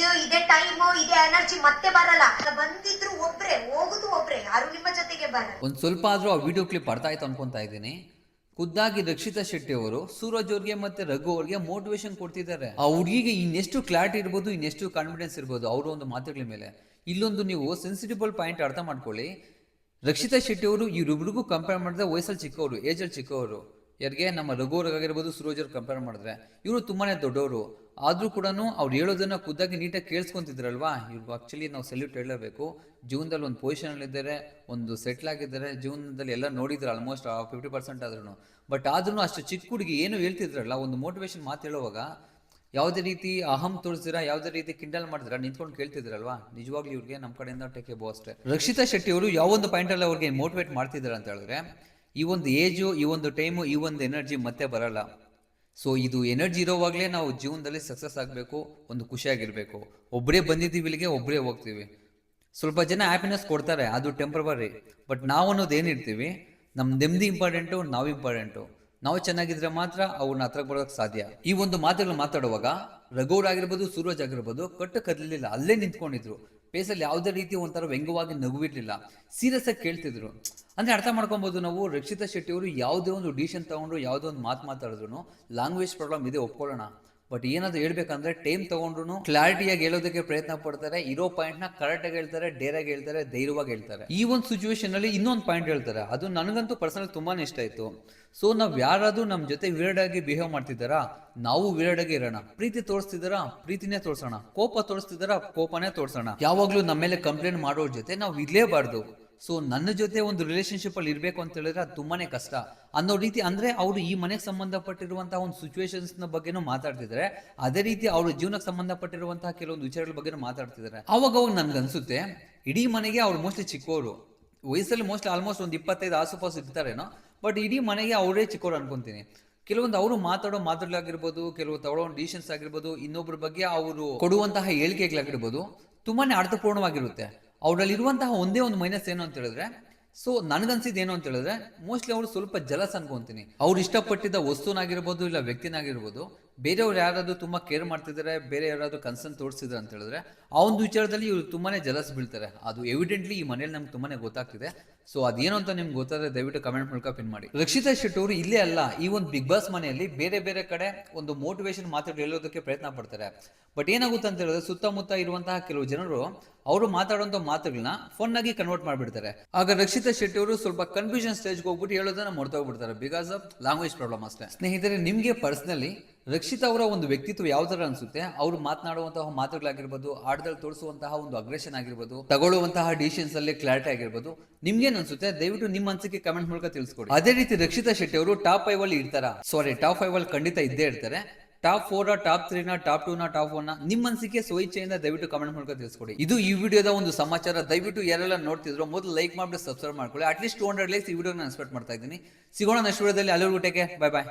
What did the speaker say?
Age, ಇದೇ time, ಇದೇ energy ಮತ್ತೆ ಬರಲ್ಲ. ಬಂದಿದ್ರು ಒಬ್ರೆ, ಹೋಗುದು ಒಬ್ರೆ, ಯಾರು ನಿಮ್ಮ ಜೊತೆಗೆ ಬರಲ್ಲ. ಒಂದ್ ಸ್ವಲ್ಪ ಆದ್ರೂ ಆ ವಿಡಿಯೋ ಕ್ಲಿಪ್ ಅರ್ಥ ಆಯ್ತು ಅನ್ಕೊಂತಾ ಇದ್ದೀನಿ. ಖುದ್ದಾಗಿ ರಕ್ಷಿತಾ ಶೆಟ್ಟಿ ಅವರು ಸೂರಜ್ ಅವ್ರಿಗೆ ಮತ್ತೆ ರಘು ಅವ್ರಿಗೆ ಮೋಟಿವೇಶನ್ ಕೊಡ್ತಿದ್ದಾರೆ. ಆ ಹುಡುಗಿಗೆ ಇನ್ನೆಷ್ಟು ಕ್ಲಾರಿಟಿ ಇರ್ಬೋದು, ಇನ್ನೆಷ್ಟು ಕಾನ್ಫಿಡೆನ್ಸ್ ಇರ್ಬೋದು ಅವರ ಒಂದು ಮಾತುಗಳ ಮೇಲೆ. ಇಲ್ಲೊಂದು ನೀವು ಸೆನ್ಸಿಟಿಬಲ್ ಪಾಯಿಂಟ್ ಅರ್ಥ ಮಾಡ್ಕೊಳ್ಳಿ. ರಕ್ಷಿತಾ ಶೆಟ್ಟಿ ಅವರು ಇವರಿಬ್ರಿಗೂ ಕಂಪೇರ್ ಮಾಡಿದ್ರೆ ವಯಸ್ಸಲ್ಲಿ ಚಿಕ್ಕವರು, ಏಜಲ್ಲಿ ಚಿಕ್ಕವರು. ಯಾರಿಗೆ ನಮ್ಮ ರಘು ಅವ್ರಿಗಾಗಿರ್ಬೋದು, ಸೂರಜ್ ಅವ್ರು ಕಂಪೇರ್ ಮಾಡಿದ್ರೆ ಇವರು ತುಂಬಾನೇ ದೊಡ್ಡವರು. ಆದ್ರೂ ಕೂಡ ಅವ್ರು ಹೇಳೋದನ್ನ ಖುದ್ದಾಗಿ ನೀಟಾಗಿ ಕೇಳಿಸ್ಕೊಂತಿದ್ರಲ್ವಾ, ಇವ್ರು ಆಕ್ಚುಲಿ ನಾವು ಸೆಲ್ಯೂಟ್ ಹೇಳಬೇಕು. ಜೀವನದಲ್ಲಿ ಒಂದು ಪೊಸಿಷನಲ್ಲಿ ಇದ್ದಾರೆ, ಒಂದು ಸೆಟ್ಲ್ ಆಗಿದ್ದಾರೆ, ಜೀವನದಲ್ಲಿ ಎಲ್ಲ ನೋಡಿದ್ರು ಆಲ್ಮೋಸ್ಟ್ 50% ಆದ್ರೂ. ಬಟ್ ಆದ್ರೂ ಅಷ್ಟು ಚಿಕ್ಕ ಹುಡುಗಿ ಏನು ಹೇಳ್ತಿದ್ರಲ್ಲ, ಒಂದು ಮೋಟಿವೇಶನ್ ಮಾತು ಹೇಳುವಾಗ ಯಾವುದೇ ರೀತಿ ಅಹಂ ತೋರಿಸಿದ್ರ, ಯಾವುದೇ ರೀತಿ ಕಿಂಡಲ್ ಮಾಡಿದ್ರ ನಿಂತ್ಕೊಂಡು ಕೇಳ್ತಿದ್ರಲ್ವಾ, ನಿಜವಾಗ್ಲೂ ಇವ್ರಿಗೆ ನಮ್ಮ ಕಡೆಯಿಂದ ಟೇಕ್ ಎ ಬೋ ಅಷ್ಟೇ. ರಕ್ಷಿತಾ ಶೆಟ್ಟಿ ಅವರು ಯಾವೊಂದು ಪಾಯಿಂಟ್ ಅಲ್ಲಿ ಅವ್ರಿಗೆ ಮೋಟಿವೇಟ್ ಮಾಡ್ತಿದ್ದಾರೆ ಅಂತ ಹೇಳಿದ್ರೆ, ಈ ಒಂದು ಏಜು, ಈ ಒಂದು ಟೈಮು, ಈ ಒಂದು ಎನರ್ಜಿ ಮತ್ತೆ ಬರಲ್ಲ. ಸೊ ಇದು ಎನರ್ಜಿ ಇರೋವಾಗಲೇ ನಾವು ಜೀವನದಲ್ಲಿ ಸಕ್ಸಸ್ ಆಗಬೇಕು, ಒಂದು ಖುಷಿಯಾಗಿರ್ಬೇಕು. ಒಬ್ಬರೇ ಬಂದಿದ್ದೀವಿ ಇಲ್ಲಿಗೆ, ಒಬ್ಬರೇ ಹೋಗ್ತೀವಿ. ಸ್ವಲ್ಪ ಜನ ಹ್ಯಾಪಿನೆಸ್ ಕೊಡ್ತಾರೆ, ಅದು ಟೆಂಪ್ರವರಿ. ಬಟ್ ನಾವು ಅನ್ನೋದು ಏನಿರ್ತೀವಿ, ನಮ್ಮ ನೆಮ್ಮದಿ ಇಂಪಾರ್ಟೆಂಟು, ನಾವು ಇಂಪಾರ್ಟೆಂಟು. ನಾವು ಚೆನ್ನಾಗಿದ್ರೆ ಮಾತ್ರ ಅವ್ರನ್ನ ಹತ್ರಕ್ಕೆ ಬರೋಕ್ಕೆ ಸಾಧ್ಯ. ಈ ಒಂದು ಮಾತುಗಳು ಮಾತಾಡುವಾಗ ರಘುವ್ರು ಆಗಿರ್ಬೋದು, ಸೂರಜ್ ಆಗಿರ್ಬೋದು ಕಟ್ಟು ಕದಲಿಲ್ಲ, ಅಲ್ಲೇ ನಿಂತ್ಕೊಂಡಿದ್ರು. ಫೇಸಲ್ಲಿ ಯಾವುದೇ ರೀತಿ ಒಂಥರ ವ್ಯಂಗ್ಯವಾಗಿ ನಗುವಿರ್ಲಿಲ್ಲ, ಸೀರಿಯಸ್ ಆಗಿ ಕೇಳ್ತಿದ್ರು. ಅಂದ್ರೆ ಅರ್ಥ ಮಾಡ್ಕೊಬಹುದು ನಾವು, ರಕ್ಷಿತಾ ಶೆಟ್ಟಿ ಅವರು ಯಾವುದೇ ಒಂದು ಡಿಸಿಷನ್ ತಗೊಂಡ್ರು, ಯಾವುದೇ ಒಂದು ಮಾತಾಡಿದ್ರು ಲ್ಯಾಂಗ್ವೇಜ್ ಪ್ರಾಬ್ಲಮ್ ಇದೆ ಒಪ್ಕೊಳ್ಳೋಣ. ಬಟ್ ಏನಾದ್ರು ಹೇಳ್ಬೇಕಂದ್ರೆ ಟೈಮ್ ತಗೊಂಡ್ರು ಕ್ಲಾರಿಟಿಯಾಗಿ ಹೇಳೋದಕ್ಕೆ ಪ್ರಯತ್ನ ಪಡ್ತಾರೆ. ಇರೋ ಪಾಯಿಂಟ್ ನ ಕರೆಕ್ಟ್ ಆಗಿ ಹೇಳ್ತಾರೆ, ಡೇರಾಗಿ ಹೇಳ್ತಾರೆ, ಧೈರ್ಯವಾಗಿ ಹೇಳ್ತಾರೆ. ಈ ಒಂದು ಸಿಚುವೇಶನ್ ಅಲ್ಲಿ ಇನ್ನೊಂದು ಪಾಯಿಂಟ್ ಹೇಳ್ತಾರೆ, ಅದು ನನಗಂತೂ ಪರ್ಸನಲ್ ತುಂಬಾನೇ ಇಷ್ಟ ಆಯ್ತು. ಸೊ ನಾವ್ ಯಾರಾದ್ರೂ ನಮ್ ಜೊತೆ ವಿಯರ್ಡ್ ಆಗಿ ಬಿಹೇವ್ ಮಾಡ್ತಿದ್ದಾರಾ, ನಾವು ವಿಯರ್ಡ್ ಆಗಿ ಇರೋಣ. ಪ್ರೀತಿ ತೋರಿಸ್ತಿದಾರಾ, ಪ್ರೀತಿನೇ ತೋರ್ಸೋಣ. ಕೋಪ ತೋರಿಸ್ತಿದಾರಾ, ಕೋಪನೇ ತೋರ್ಸೋಣ. ಯಾವಾಗ್ಲೂ ನಮ್ಮ ಮೇಲೆ ಕಂಪ್ಲೇಂಟ್ ಮಾಡೋರ್ ಜೊತೆ ನಾವು ಇರ್ಲೇಬಾರ್ದು. ಸೊ ನನ್ನ ಜೊತೆ ಒಂದು ರಿಲೇಶನ್ಶಿಪ್ ಅಲ್ಲಿ ಇರ್ಬೇಕು ಅಂತ ಹೇಳಿದ್ರೆ ಅದು ತುಂಬಾನೇ ಕಷ್ಟ ಅನ್ನೋ ರೀತಿ. ಅಂದ್ರೆ ಅವರು ಈ ಮನೆಗೆ ಸಂಬಂಧಪಟ್ಟಿರುವಂತಹ ಒಂದು ಸಿಚುವೇಶನ್ಸ್ ನ ಬಗ್ಗೆನೂ ಮಾತಾಡ್ತಿದ್ದಾರೆ, ಅದೇ ರೀತಿ ಅವ್ರ ಜೀವನಕ್ಕೆ ಸಂಬಂಧಪಟ್ಟಿರುವಂತಹ ಕೆಲವೊಂದು ವಿಚಾರಗಳ ಬಗ್ಗೆ ಮಾತಾಡ್ತಿದ್ದಾರೆ. ಅವಾಗ ನನ್ಗೆ ಅನ್ಸುತ್ತೆ, ಇಡೀ ಮನೆಗೆ ಅವ್ರು ಮೋಸ್ಟ್ಲಿ ಚಿಕ್ಕವರು, ವಯಸ್ಸಲ್ಲಿ ಮೋಸ್ಟ್ಲಿ ಆಲ್ಮೋಸ್ಟ್ ಒಂದು 25 ಆಸುಪಾಸು ಇರ್ತಾರೇನೋ. ಬಟ್ ಇಡೀ ಮನೆಗೆ ಅವರೇ ಚಿಕ್ಕವರು ಅನ್ಕೊಂತೀನಿ. ಕೆಲವೊಂದು ಅವರು ಮಾತಾಡೋ ಮಾತುಗಳಾಗಿರ್ಬೋದು, ಕೆಲವು ತಗೊಳ್ಳೋ ಡಿಸಿಷನ್ಸ್ ಆಗಿರ್ಬೋದು, ಇನ್ನೊಬ್ಬರ ಬಗ್ಗೆ ಅವರು ಕೊಡುವಂತಹ ಹೇಳಿಕೆಗಳಾಗಿರ್ಬೋದು ತುಂಬಾನೇ ಅರ್ಥಪೂರ್ಣವಾಗಿರುತ್ತೆ. ಅವರಲ್ಲಿರುವಂತಹ ಒಂದೇ ಒಂದು ಮೈನಸ್ ಏನು ಅಂತ ಹೇಳಿದ್ರೆ, ಸೊ ನನಗನ್ಸಿದ್ ಏನು ಅಂತ ಹೇಳಿದ್ರೆ, ಮೋಸ್ಟ್ಲಿ ಅವರು ಸ್ವಲ್ಪ ಜಲಸ್ ಅನ್ಕೊಂತೀನಿ. ಅವ್ರು ಇಷ್ಟಪಟ್ಟಿದ್ದ ವಸ್ತುನಾಗಿರ್ಬೋದು, ಇಲ್ಲ ವ್ಯಕ್ತಿನಾಗಿರ್ಬೋದು, ಬೇರೆಯವ್ರು ಯಾರಾದ್ರೂ ತುಂಬಾ ಕೇರ್ ಮಾಡ್ತಿದ್ದಾರೆ, ಬೇರೆ ಯಾರಾದ್ರೂ ಕನ್ಸರ್ನ್ ತೋರಿಸಿದ್ರೆ ಅಂತ ಹೇಳಿದ್ರೆ ಆ ಒಂದು ವಿಚಾರದಲ್ಲಿ ಇವ್ರು ತುಂಬಾನೇ ಜಲಸ್ ಬೀಳ್ತಾರೆ. ಅದು ಎವಿಡೆಂಟ್ಲಿ ಈ ಮನೇಲಿ ನಮ್ಗೆ ತುಂಬಾನೇ ಗೊತ್ತಾಗ್ತಿದೆ. ಸೊ ಅದೇನು ಅಂತ ನಿಮ್ಗೆ ಗೊತ್ತಾದ್ರೆ ದಯವಿಟ್ಟು ಕಮೆಂಟ್ ಮೂಲಕ ಪಿನ್ ಮಾಡಿ. ರಕ್ಷಿತಾ ಶೆಟ್ಟಿ ಅವರು ಇಲ್ಲೇ ಅಲ್ಲ, ಈ ಒಂದು ಬಿಗ್ ಬಾಸ್ ಮನೆಯಲ್ಲಿ ಬೇರೆ ಬೇರೆ ಕಡೆ ಒಂದು ಮೋಟಿವೇಶನ್ ಮಾತಾಡಿ ಹೇಳೋದಕ್ಕೆ ಪ್ರಯತ್ನ ಪಡ್ತಾರೆ. ಬಟ್ ಏನಾಗುತ್ತೆ ಅಂತ ಹೇಳಿದ್ರೆ, ಸುತ್ತಮುತ್ತ ಇರುವಂತಹ ಕೆಲವು ಜನರು ಅವರು ಮಾತಾಡುವಂತ ಮಾತುಗಳನ್ನ ಫೋನ್ ಆಗಿ ಕನ್ವರ್ಟ್ ಮಾಡ್ಬಿಡ್ತಾರೆ. ಆಗ ರಕ್ಷಿತಾ ಶೆಟ್ಟಿ ಅವರು ಸ್ವಲ್ಪ ಕನ್ಫ್ಯೂಷನ್ ಸ್ಟೇಜ್ಗೆ ಹೋಗ್ಬಿಟ್ಟು ಹೇಳೋದನ್ನ ಮರ್ತೋಗ್ಬಿಡ್ತಾರೆ, ಬಿಕಾಸ್ ಆಫ್ ಲ್ಯಾಂಗ್ವೇಜ್ ಪ್ರಾಬ್ಲಮ್ ಅಷ್ಟೇ. ಸ್ನೇಹಿತರೆ, ನಿಮ್ಗೆ ಪರ್ಸನಲಿ ರಕ್ಷಿತಾ ಅವರ ಒಂದು ವ್ಯಕ್ತಿತ್ವ ಯಾವ ತರ ಅನ್ಸುತ್ತೆ? ಅವ್ರು ಮಾತನಾಡುವಂತಹ ಮಾತುಗಳಾಗಿರ್ಬೋದು, ಆಟದಲ್ಲಿ ತೋರಿಸುವಂತಹ ಒಂದು ಅಗ್ರೆಷನ್ ಆಗಿರ್ಬೋದು, ತಗೊಳ್ಳುವಂತಹ ಡಿಸಿಷನ್ಸ್ ಅಲ್ಲಿ ಕ್ಲಾರಿಟಿ ಆಗಿರ್ಬೋದು, ನಿಮ್ಗೇನ್ ಅನ್ಸುತ್ತೆ? ದಯವಿಟ್ಟು ನಿಮ್ಮ ಅನಿಸಿಕೆ ಕಮೆಂಟ್ ಮೂಲಕ ತಿಳಿಸ್ಕೊಡಿ. ಅದೇ ರೀತಿ ರಕ್ಷಿತಾ ಶೆಟ್ಟಿ ಅವರು ಟಾಪ್ 5 ಅಲ್ಲಿ ಇರ್ತಾರ? ಸಾರಿ, ಟಾಪ್ 5 ಅಲ್ಲಿ ಖಂಡಿತ ಇದ್ದೇ ಇರ್ತಾರೆ. ಟಾಪ್ 4 ಟಾಪ್ 3 ಟಾಪ್ 2 ಟಾಪ್ 1 ನಿಮ್ಮ ಅನಿಸಿಕೆ ಸ್ವಇಚ್ಛೆಯಿಂದ ದಯವಿಟ್ಟು ಕಮೆಂಟ್ ಮೂಲಕ ತಿಳಿಸ್ಕೊಡಿ. ಇದು ಈ ವಿಡಿಯೋದ ಒಂದು ಸಮಾಚಾರ. ದಯವಿಟ್ಟು ಯಾರೆಲ್ಲ ನೋಡ್ತಿದ್ರು ಮೊದಲು ಲೈಕ್ ಮಾಡಿ ಸಬ್ಸ್ಕ್ರೈಬ್ ಮಾಡ್ಕೊಳ್ಳಿ. ಅಟ್ಲೀಸ್ಟ್ 200 ಲೈಕ್ಸ್ ಈ ವಿಡಿಯೋ ನಾನು ಎಕ್ಸ್ಪೆಕ್ಟ್ ಮಾಡ್ತಾ ಇದ್ದೀನಿ. ಸಿಗೋಣ ನೆಕ್ಸ್ಟ್ ವಿಡಿಯೋದಲ್ಲಿ. ಅಲ್ಲಿವರೆಗೂ ಟೇಕ್ ಕೇರ್, ಬೈ ಬಾಯ್.